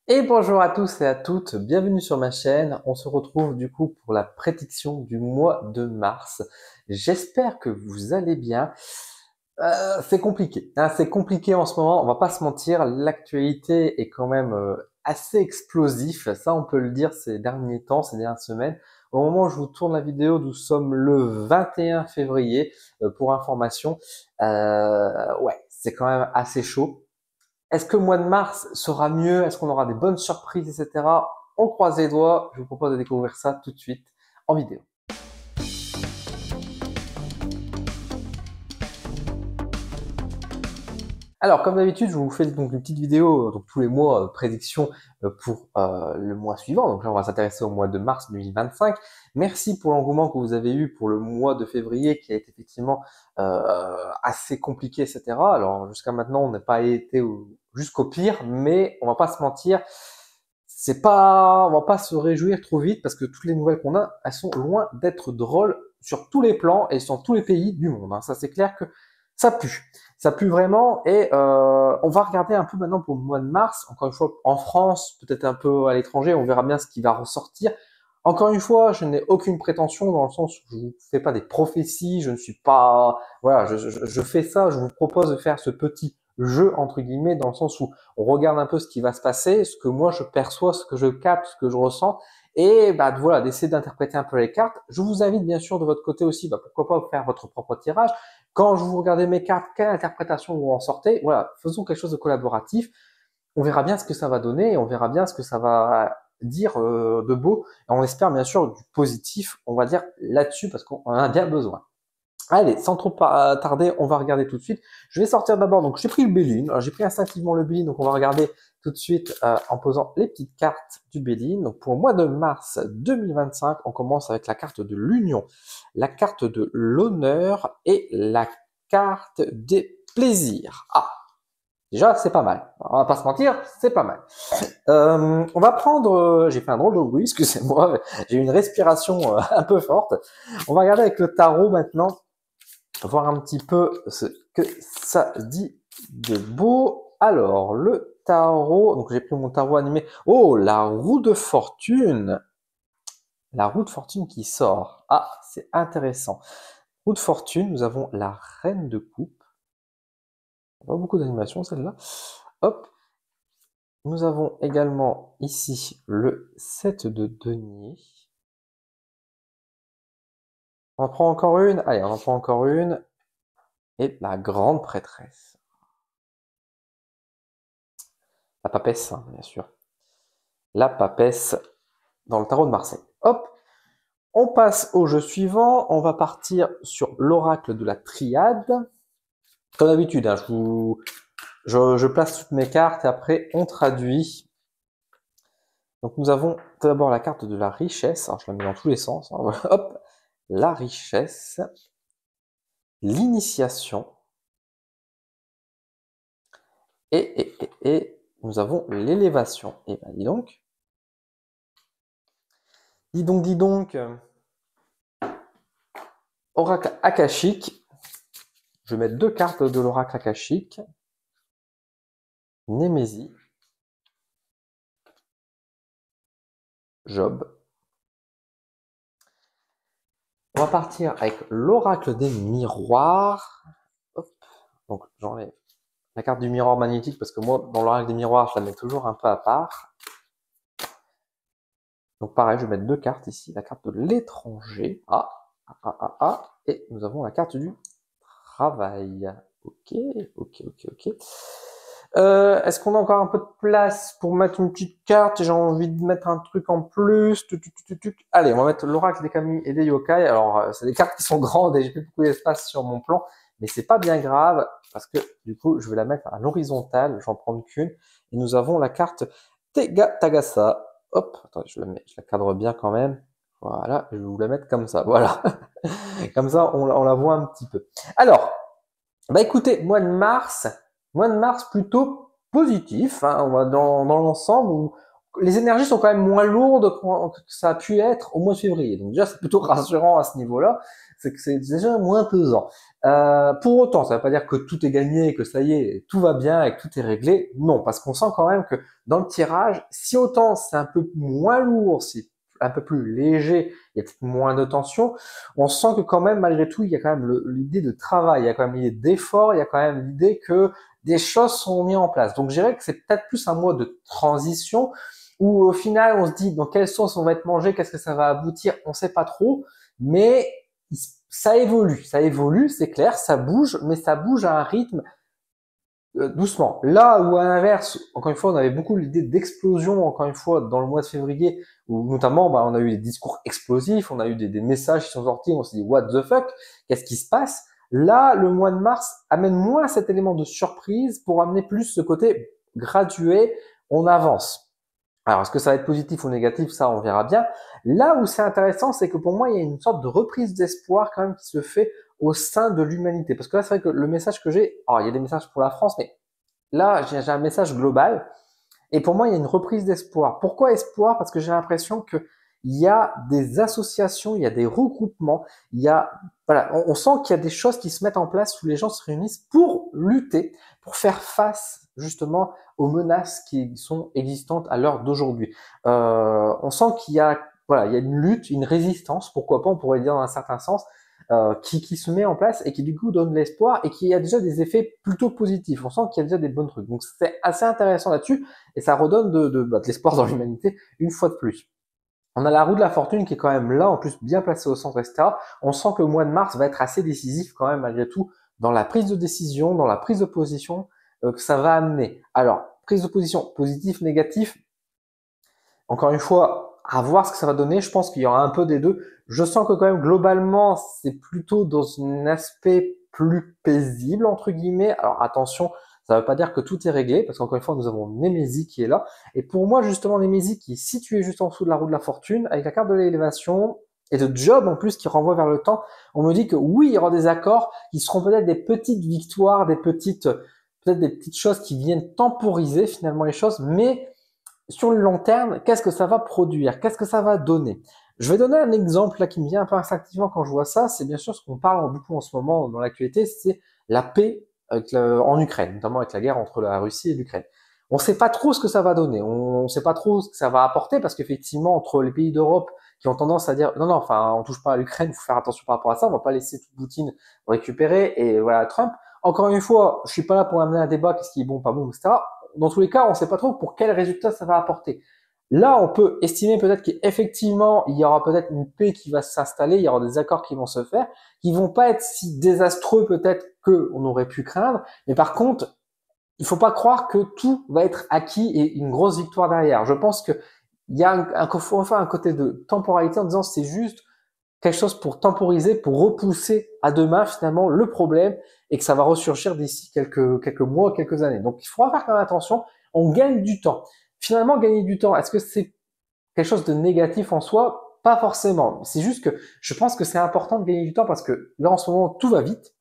Et bonjour à tous et à toutes, bienvenue sur ma chaîne. On se retrouve du coup pour la prédiction du mois de mars. J'espère que vous allez bien. C'est compliqué, hein, c'est compliqué en ce moment, on va pas se mentir, l'actualité est quand même assez explosif, ça on peut le dire ces derniers temps, ces dernières semaines. Au moment où je vous tourne la vidéo, nous sommes le 21 février, pour information. Ouais, c'est quand même assez chaud. Est-ce que le mois de mars sera mieux? Est-ce qu'on aura des bonnes surprises, etc. On croise les doigts. Je vous propose de découvrir ça tout de suite en vidéo. Alors, comme d'habitude, je vous fais donc une petite vidéo donc tous les mois prédiction pour le mois suivant. Donc là, on va s'intéresser au mois de mars 2025. Merci pour l'engouement que vous avez eu pour le mois de février, qui a été effectivement assez compliqué, etc. Alors jusqu'à maintenant, on n'a pas été jusqu'au pire, mais on va pas se mentir, c'est pas, on va pas se réjouir trop vite parce que toutes les nouvelles qu'on a, elles sont loin d'être drôles sur tous les plans et sur tous les pays du monde, hein. Ça, c'est clair que ça pue. Ça pue vraiment et on va regarder un peu maintenant pour le mois de mars. Encore une fois, en France, peut-être un peu à l'étranger, on verra bien ce qui va ressortir. Encore une fois, je n'ai aucune prétention dans le sens où je ne fais pas des prophéties, je ne suis pas, voilà, je fais ça, je vous propose de faire ce petit jeu entre guillemets dans le sens où on regarde un peu ce qui va se passer, ce que moi je perçois, ce que je capte, ce que je ressens, et bah voilà, d'essayer d'interpréter un peu les cartes. Je vous invite bien sûr de votre côté aussi, bah, pourquoi pas faire votre propre tirage. Quand je vous regardez mes cartes, quelle interprétation vous en sortez? Voilà, faisons quelque chose de collaboratif. On verra bien ce que ça va donner, et on verra bien ce que ça va dire de beau. Et on espère bien sûr du positif, on va dire là-dessus, parce qu'on en a bien besoin. Allez, sans trop tarder, on va regarder tout de suite. Je vais sortir d'abord, donc j'ai pris le Béline. J'ai pris instinctivement le Béline, donc on va regarder tout de suite en posant les petites cartes du Béline. Donc pour le mois de mars 2025, on commence avec la carte de l'union, la carte de l'honneur et la carte des plaisirs. Ah, déjà c'est pas mal. On va pas se mentir, c'est pas mal. On va prendre, j'ai fait un drôle de bruit, excusez-moi, j'ai une respiration un peu forte. On va regarder avec le tarot maintenant, voir un petit peu ce que ça dit de beau. Alors, le tarot, donc j'ai pris mon tarot animé. Oh, la roue de fortune. La roue de fortune qui sort. Ah, c'est intéressant. Roue de fortune, nous avons la reine de coupe. Pas beaucoup d'animation celle-là. Hop. Nous avons également ici le 7 de denier. On en prend encore une. Allez, on en prend encore une. Et la grande prêtresse. La papesse, hein, bien sûr. La papesse dans le tarot de Marseille. Hop, on passe au jeu suivant. On va partir sur l'oracle de la triade. Comme d'habitude, hein, je place toutes mes cartes et après on traduit. Donc nous avons tout d'abord la carte de la richesse. Alors je la mets dans tous les sens, hein. Hop, la richesse, l'initiation et nous avons l'élévation. Et ben dis donc. Dis donc, oracle akashique. Je vais mettre deux cartes de l'oracle akashique. Némésie. Job. On va partir avec l'oracle des miroirs. Hop. Donc j'enlève la carte du miroir magnétique parce que moi, dans l'oracle des miroirs, je la mets toujours un peu à part. Donc pareil, je vais mettre deux cartes ici. La carte de l'étranger. Et nous avons la carte du travail. Ok, ok. Est-ce qu'on a encore un peu de place pour mettre une petite carte? J'ai envie de mettre un truc en plus. Allez, on va mettre l'oracle des kami et des yokai. Alors, c'est des cartes qui sont grandes et j'ai plus beaucoup d'espace sur mon plan, mais c'est pas bien grave parce que du coup, je vais la mettre à l'horizontale. J'en prends qu'une. Et nous avons la carte Tega Tagasa. Hop, attendez, je la cadre bien quand même. Voilà, je vais vous la mettre comme ça. Voilà, comme ça, on la voit un petit peu. Alors, bah écoutez, mois de mars plutôt positif, hein, on va dans l'ensemble où les énergies sont quand même moins lourdes que ça a pu être au mois de février. Donc déjà, c'est plutôt rassurant à ce niveau-là, c'est que c'est déjà moins pesant. Pour autant, ça ne veut pas dire que tout est gagné, que ça y est, tout va bien et que tout est réglé. Non, parce qu'on sent quand même que dans le tirage, si autant c'est un peu moins lourd, c'est un peu plus léger, il y a peut-être moins de tension, on sent que quand même, malgré tout, il y a quand même l'idée de travail, il y a quand même l'idée d'effort, il y a quand même l'idée que des choses sont mises en place. Donc je dirais que c'est peut-être plus un mois de transition où au final on se dit dans quelle sauce on va être mangé, qu'est-ce que ça va aboutir, on sait pas trop, mais ça évolue, c'est clair, ça bouge, mais ça bouge à un rythme doucement. Là où à l'inverse, encore une fois, on avait beaucoup l'idée d'explosion, encore une fois, dans le mois de février, où notamment, on a eu des discours explosifs, on a eu des messages qui sont sortis, on s'est dit, what the fuck, qu'est-ce qui se passe? Là, le mois de mars amène moins cet élément de surprise pour amener plus ce côté gradué, on avance. Alors, est-ce que ça va être positif ou négatif? Ça, on verra bien. Là où c'est intéressant, c'est que pour moi, il y a une sorte de reprise d'espoir quand même qui se fait au sein de l'humanité. Parce que là, c'est vrai que le message que j'ai, alors il y a des messages pour la France, mais là, j'ai un message global. Et pour moi, il y a une reprise d'espoir. Pourquoi espoir? Parce que j'ai l'impression que il y a des associations, il y a des regroupements, il y a, voilà, on sent qu'il y a des choses qui se mettent en place où les gens se réunissent pour lutter, pour faire face justement aux menaces qui sont existantes à l'heure d'aujourd'hui. On sent qu'il y a, voilà, il y a une lutte, une résistance, pourquoi pas, on pourrait dire dans un certain sens, qui se met en place et qui du coup donne l'espoir et qui a déjà des effets plutôt positifs. On sent qu'il y a déjà des bons trucs. Donc c'est assez intéressant là-dessus et ça redonne de l'espoir dans l'humanité une fois de plus. On a la roue de la fortune qui est quand même là, en plus bien placée au centre, etc. On sent que le mois de mars va être assez décisif quand même malgré tout dans la prise de décision, dans la prise de position que ça va amener. Alors, prise de position positif, négatif, encore une fois, à voir ce que ça va donner. Je pense qu'il y aura un peu des deux. Je sens que quand même globalement, c'est plutôt dans un aspect plus paisible entre guillemets. Alors attention, ça ne veut pas dire que tout est réglé, parce qu'encore une fois, nous avons Némésie qui est là. Et pour moi, justement, Némésie qui est situé juste en dessous de la roue de la fortune, avec la carte de l'élévation et de job en plus qui renvoie vers le temps, on me dit que oui, il y aura des accords qui seront peut-être des petites victoires, peut-être des petites choses qui viennent temporiser finalement les choses, mais sur le long terme, qu'est-ce que ça va produire? Qu'est-ce que ça va donner? Je vais donner un exemple là qui me vient un peu instinctivement quand je vois ça. C'est bien sûr ce qu'on parle beaucoup en ce moment dans l'actualité, c'est la paix en Ukraine, notamment avec la guerre entre la Russie et l'Ukraine. On ne sait pas trop ce que ça va donner. On ne sait pas trop ce que ça va apporter parce qu'effectivement, entre les pays d'Europe qui ont tendance à dire non, non, enfin, on touche pas à l'Ukraine, il faut faire attention par rapport à ça, on va pas laisser tout Poutine récupérer et voilà Trump. Encore une fois, je suis pas là pour amener un débat, qu'est-ce qui est bon, pas bon, etc. Dans tous les cas, on ne sait pas trop pour quel résultat ça va apporter. Là, on peut estimer peut-être qu'effectivement, il y aura peut-être une paix qui va s'installer, il y aura des accords qui vont se faire, qui vont pas être si désastreux peut-être qu'on aurait pu craindre. Mais par contre, il faut pas croire que tout va être acquis et une grosse victoire derrière. Je pense que il y a un côté de temporalité en disant c'est juste quelque chose pour temporiser, pour repousser à demain finalement le problème et que ça va ressurgir d'ici quelques mois, quelques années. Donc il faudra faire quand même attention, on gagne du temps. Finalement, gagner du temps, est-ce que c'est quelque chose de négatif en soi? Pas forcément. C'est juste que je pense que c'est important de gagner du temps parce que là en ce moment tout va vite.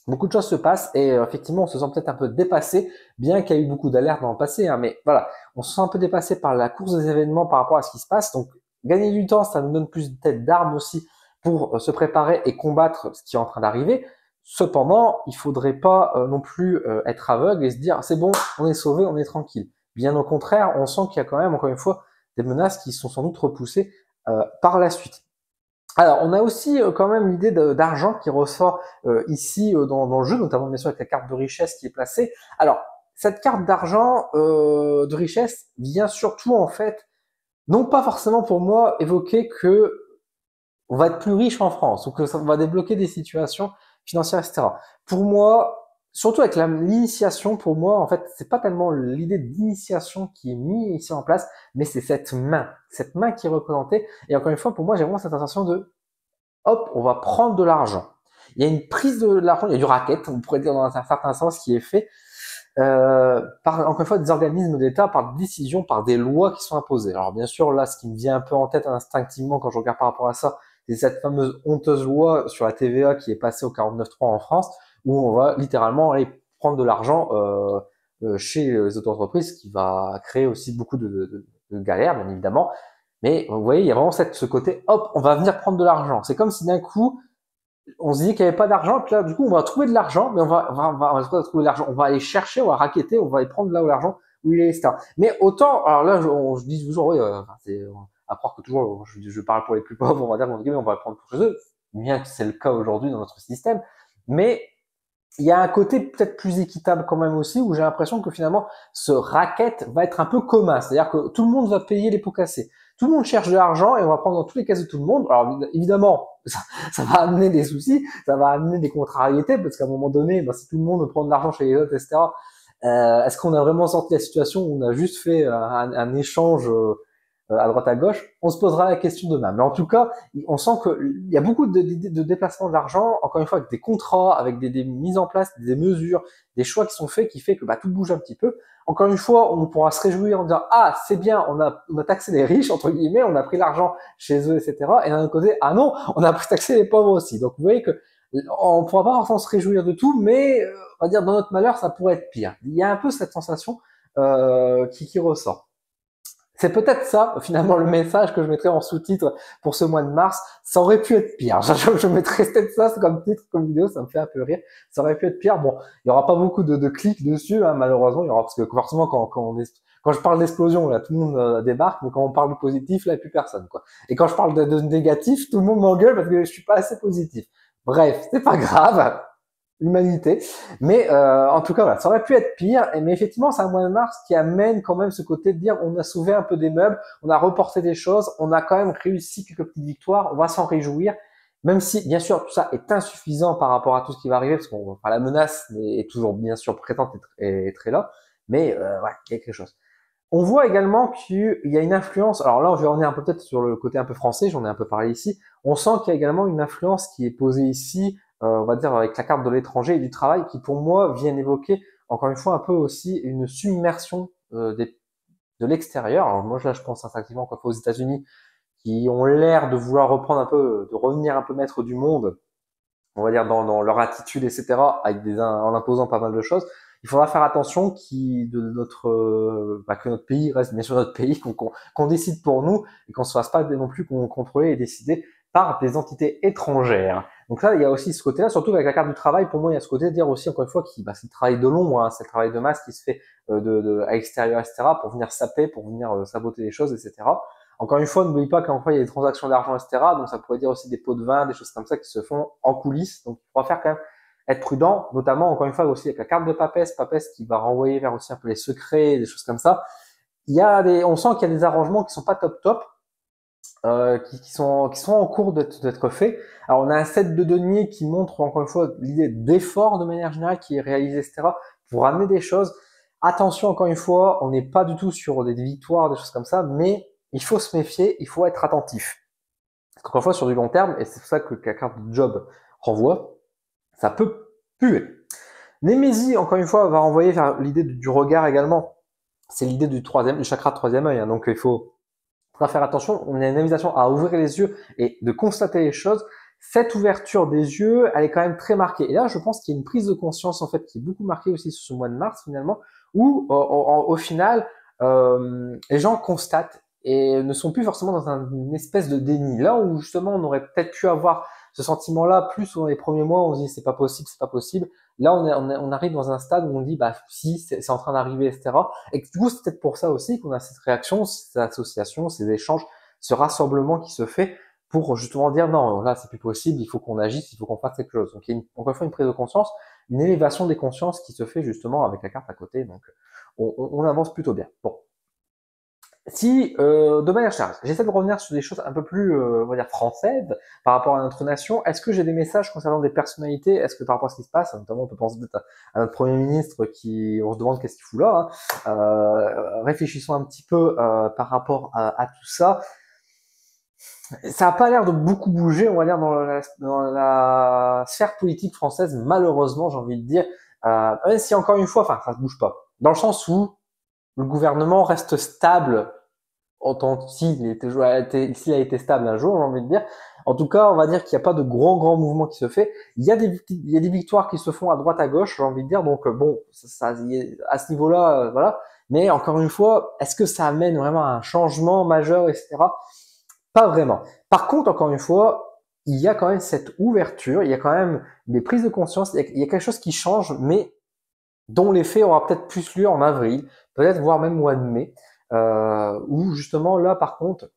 Beaucoup de choses se passent et effectivement on se sent peut-être un peu dépassé, bien qu'il y a eu beaucoup d'alertes dans le passé, hein, mais voilà, on se sent un peu dépassé par la course des événements par rapport à ce qui se passe. Donc gagner du temps, ça nous donne plus peut-être d'armes aussi pour se préparer et combattre ce qui est en train d'arriver. Cependant, il faudrait pas non plus être aveugle et se dire c'est bon, on est sauvé, on est tranquille. Bien au contraire, on sent qu'il y a quand même, encore une fois, des menaces qui sont sans doute repoussées par la suite. Alors, on a aussi quand même l'idée d'argent qui ressort ici dans le jeu, notamment bien sûr avec la carte de richesse qui est placée. Alors, cette carte d'argent de richesse vient surtout en fait, non pas forcément pour moi évoquer que on va être plus riche en France ou que ça va débloquer des situations financières, etc. Pour moi, surtout avec l'initiation, pour moi, en fait, c'est pas tellement l'idée d'initiation qui est mise ici en place, mais c'est cette main qui est représentée. Et encore une fois, pour moi, j'ai vraiment cette sensation de hop, on va prendre de l'argent. Il y a une prise de l'argent, il y a du racket, on pourrait dire dans un certain sens, qui est fait par, encore une fois, des organismes d'État, par des décisions, par des lois qui sont imposées. Alors bien sûr, là, ce qui me vient un peu en tête instinctivement quand je regarde par rapport à ça, c'est cette fameuse honteuse loi sur la TVA qui est passée au 49.3 en France, où on va littéralement aller prendre de l'argent chez les auto-entreprises, ce qui va créer aussi beaucoup de galères, bien évidemment. Mais vous voyez, il y a vraiment ce côté, hop, on va venir prendre de l'argent. C'est comme si d'un coup, on se dit qu'il n'y avait pas d'argent, puis là, du coup, on va trouver de l'argent, mais on va trouver de l'argent. On va aller chercher, on va racketter, on va aller prendre là où l'argent, où il est, etc. Mais autant, alors là, je dis toujours, oui, c'est à croire que toujours, je parle pour les plus pauvres, on va dire, on va le prendre pour chez eux, bien que c'est le cas aujourd'hui dans notre système. Mais il y a un côté peut-être plus équitable quand même aussi, où j'ai l'impression que finalement, ce racket va être un peu commun. C'est-à-dire que tout le monde va payer les pots cassés. Tout le monde cherche de l'argent et on va prendre dans tous les cases de tout le monde. Alors évidemment, ça va amener des soucis, ça va amener des contrariétés, parce qu'à un moment donné, si tout le monde prend de l'argent chez les autres, etc., est-ce qu'on a vraiment sorti la situation où on a juste fait un échange à droite à gauche? On se posera la question demain. Mais en tout cas, on sent qu'il y a beaucoup de déplacements d'argent, encore une fois, avec des contrats, avec des mises en place, des mesures, des choix qui sont faits, qui fait que tout bouge un petit peu. Encore une fois, on pourra se réjouir en disant ah c'est bien, on a taxé les riches entre guillemets, on a pris l'argent chez eux, etc. Et d'un autre côté, ah non, on a taxé les pauvres aussi. Donc vous voyez que on pourra pas forcément se réjouir de tout, mais on va dire dans notre malheur, ça pourrait être pire. Il y a un peu cette sensation qui ressort. C'est peut-être ça, finalement, le message que je mettrais en sous-titre pour ce mois de mars. Ça aurait pu être pire. Je mettrais peut-être ça comme titre, comme vidéo, ça me fait un peu rire. Ça aurait pu être pire. Bon, il y aura pas beaucoup de clics dessus, hein, malheureusement. Il y aura, parce que forcément, quand je parle d'explosion, là, tout le monde débarque, mais quand on parle de positif, là, il n'y a plus personne, quoi. Et quand je parle de négatif, tout le monde m'engueule parce que je suis pas assez positif. Bref, c'est pas grave. L'humanité. Mais en tout cas, voilà, ça aurait pu être pire. Mais effectivement, c'est un mois de mars qui amène quand même ce côté de dire on a sauvé un peu des meubles, on a reporté des choses, on a quand même réussi quelques petites victoires, on va s'en réjouir. Même si, bien sûr, tout ça est insuffisant par rapport à tout ce qui va arriver, parce qu'on, la menace est toujours bien sûr présente et très là. Mais voilà, il y a quelque chose. On voit également qu'il y a une influence. Alors là, je vais revenir un peu peut-être sur le côté un peu français. J'en ai un peu parlé ici. On sent qu'il y a également une influence qui est posée ici, on va dire avec la carte de l'étranger et du travail, qui pour moi viennent évoquer encore une fois un peu aussi une submersion de l'extérieur. Alors moi là, je pense instinctivement aux États-Unis, qui ont l'air de vouloir reprendre un peu, de revenir un peu maître du monde, on va dire dans leur attitude, etc., en imposant pas mal de choses. Il faudra faire attention que notre pays reste bien sûr notre pays, qu'on décide pour nous et qu'on ne se fasse pas non plus contrôler et décider par des entités étrangères. Donc là, il y a aussi ce côté-là, surtout avec la carte du travail. Pour moi, il y a ce côté de dire aussi, encore une fois, c'est le travail de l'ombre, hein, c'est le travail de masse qui se fait à l'extérieur, etc., pour venir saper, pour venir saboter les choses, etc. Encore une fois, n'oublie pas qu'encore il y a des transactions d'argent, etc. Donc ça pourrait dire aussi des pots de vin, des choses comme ça qui se font en coulisses. Donc il faudra faire quand même être prudent, notamment encore une fois aussi avec la carte de Papesse qui va renvoyer vers aussi un peu les secrets, des choses comme ça. On sent qu'il y a des arrangements qui sont pas top, qui sont en cours d'être faits. Alors on a un set de deniers qui montre encore une fois l'idée d'effort de manière générale qui est réalisé, etc. pour amener des choses. Attention encore une fois, on n'est pas du tout sur des victoires, des choses comme ça, mais il faut se méfier, il faut être attentif. Encore une fois, sur du long terme, et c'est pour ça que la carte de job renvoie, ça peut puer. Némésie, encore une fois, va renvoyer vers l'idée du regard également. C'est l'idée du chakra de troisième œil, hein, donc il faudra faire attention. On a une invitation à ouvrir les yeux et de constater les choses. Cette ouverture des yeux, elle est quand même très marquée. Et là, je pense qu'il y a une prise de conscience en fait qui est beaucoup marquée aussi sur ce mois de mars finalement, où au final, les gens constatent et ne sont plus forcément dans une espèce de déni. Là où justement on aurait peut-être pu avoir ce sentiment-là plus dans les premiers mois, on se dit c'est pas possible, c'est pas possible. Là, on arrive dans un stade où on dit si, c'est en train d'arriver, etc. Et du coup, c'est peut-être pour ça aussi qu'on a cette réaction, cette association, ces échanges, ce rassemblement qui se fait pour justement dire non, là c'est plus possible, il faut qu'on agisse, il faut qu'on fasse quelque chose. Donc il y a encore une fois une prise de conscience, une élévation des consciences qui se fait justement avec la carte à côté. Donc on avance plutôt bien. Bon. Si, de manière générale, j'essaie de revenir sur des choses un peu plus, on va dire françaises par rapport à notre nation. Est-ce que j'ai des messages concernant des personnalités? Est-ce que par rapport à ce qui se passe, notamment on peut penser peut-être à notre Premier ministre on se demande qu'est-ce qu'il fout là, hein. Réfléchissons un petit peu par rapport à tout ça. Ça n'a pas l'air de beaucoup bouger, on va dire, dans la sphère politique française, malheureusement, j'ai envie de dire. Même si encore une fois, ça ne bouge pas. Dans le sens où le gouvernement reste stable s'il a été stable un jour, j'ai envie de dire. En tout cas, on va dire qu'il n'y a pas de grand mouvement qui se fait. Il y a des victoires qui se font à droite, à gauche, j'ai envie de dire. Donc bon, à ce niveau-là, voilà. Mais encore une fois, est-ce que ça amène vraiment à un changement majeur, etc. Pas vraiment. Par contre, encore une fois, il y a quand même cette ouverture, il y a quand même des prises de conscience, il y a quelque chose qui change, mais dont l'effet aura peut-être plus lieu en avril, peut-être voire même mois de mai, où justement là, par contre,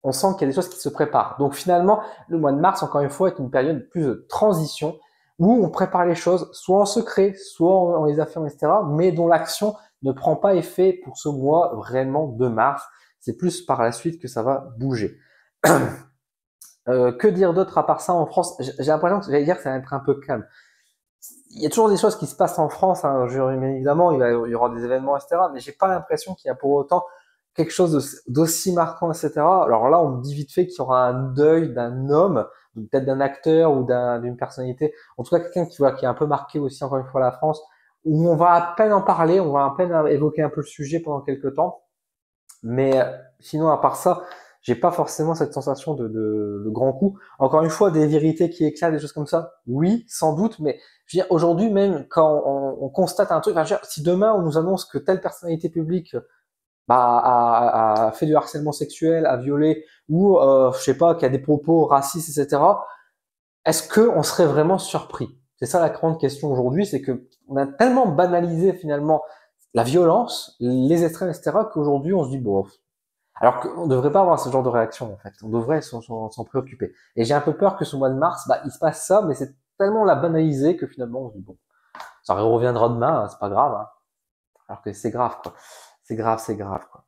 on sent qu'il y a des choses qui se préparent. Donc finalement, le mois de mars, encore une fois, est une période plus de transition où on prépare les choses, soit en secret, soit en les affaires, etc., mais dont l'action ne prend pas effet pour ce mois vraiment de mars. C'est plus par la suite que ça va bouger. Que dire d'autre à part ça en France? J'ai l'impression que j'allais dire que ça va être un peu calme. Il y a toujours des choses qui se passent en France, hein, bien évidemment, il y aura des événements, etc. Mais j'ai pas l'impression qu'il y a pour autant quelque chose d'aussi marquant, etc. Alors là, on me dit vite fait qu'il y aura un deuil d'un homme, peut-être d'un acteur ou d'une personnalité, en tout cas quelqu'un qui a un peu marqué aussi encore une fois la France, où on va à peine en parler, on va à peine évoquer un peu le sujet pendant quelques temps. Mais sinon, à part ça, j'ai pas forcément cette sensation de grand coup. Encore une fois, des vérités qui éclatent, des choses comme ça, oui, sans doute, mais je veux dire, aujourd'hui même, quand on constate un truc, enfin, je veux dire, si demain on nous annonce que telle personnalité publique a fait du harcèlement sexuel, a violé, ou je sais pas, qui a des propos racistes, etc., est-ce que on serait vraiment surpris? C'est ça la grande question aujourd'hui, c'est que on a tellement banalisé finalement la violence, les extrêmes, etc., qu'aujourd'hui on se dit bon, alors qu'on ne devrait pas avoir ce genre de réaction, en fait. On devrait s'en préoccuper. Et j'ai un peu peur que ce mois de mars, il se passe ça, mais c'est tellement la banaliser que finalement, on se dit, bon, ça reviendra demain, hein, c'est pas grave, hein. Alors que c'est grave, quoi. C'est grave, quoi.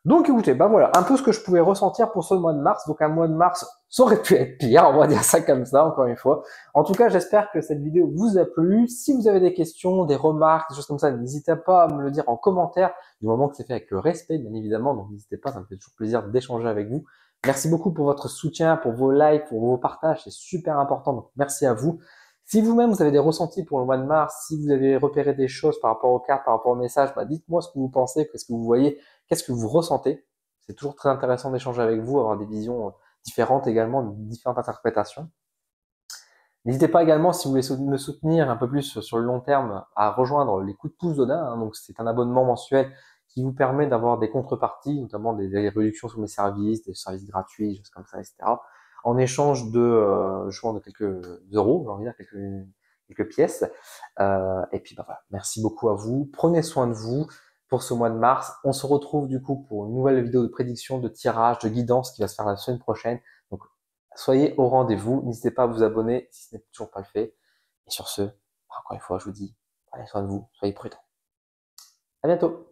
Donc écoutez, voilà, un peu ce que je pouvais ressentir pour ce mois de mars. Donc un mois de mars, ça aurait pu être pire, on va dire ça comme ça, encore une fois. En tout cas, j'espère que cette vidéo vous a plu. Si vous avez des questions, des remarques, des choses comme ça, n'hésitez pas à me le dire en commentaire, du moment que c'est fait avec le respect, bien évidemment. Donc n'hésitez pas, ça me fait toujours plaisir d'échanger avec vous. Merci beaucoup pour votre soutien, pour vos likes, pour vos partages, c'est super important. Donc merci à vous. Si vous-même vous avez des ressentis pour le mois de mars, si vous avez repéré des choses par rapport aux cartes, par rapport aux messages, dites-moi ce que vous pensez, qu'est-ce que vous voyez, qu'est-ce que vous ressentez. C'est toujours très intéressant d'échanger avec vous, avoir des visions différentes également, différentes interprétations. N'hésitez pas également, si vous voulez me soutenir un peu plus sur le long terme, à rejoindre les coups de pouce d'Odin. Hein. Donc c'est un abonnement mensuel qui vous permet d'avoir des contreparties, notamment des réductions sur mes services, des services gratuits, des choses comme ça, etc. En échange de quelques euros, j'ai envie de dire quelques pièces. Et puis voilà, merci beaucoup à vous. Prenez soin de vous pour ce mois de mars. On se retrouve du coup pour une nouvelle vidéo de prédiction, de tirage, de guidance qui va se faire la semaine prochaine. Donc soyez au rendez-vous. N'hésitez pas à vous abonner si ce n'est toujours pas le fait. Et sur ce, encore une fois, je vous dis, prenez soin de vous, soyez prudents. À bientôt.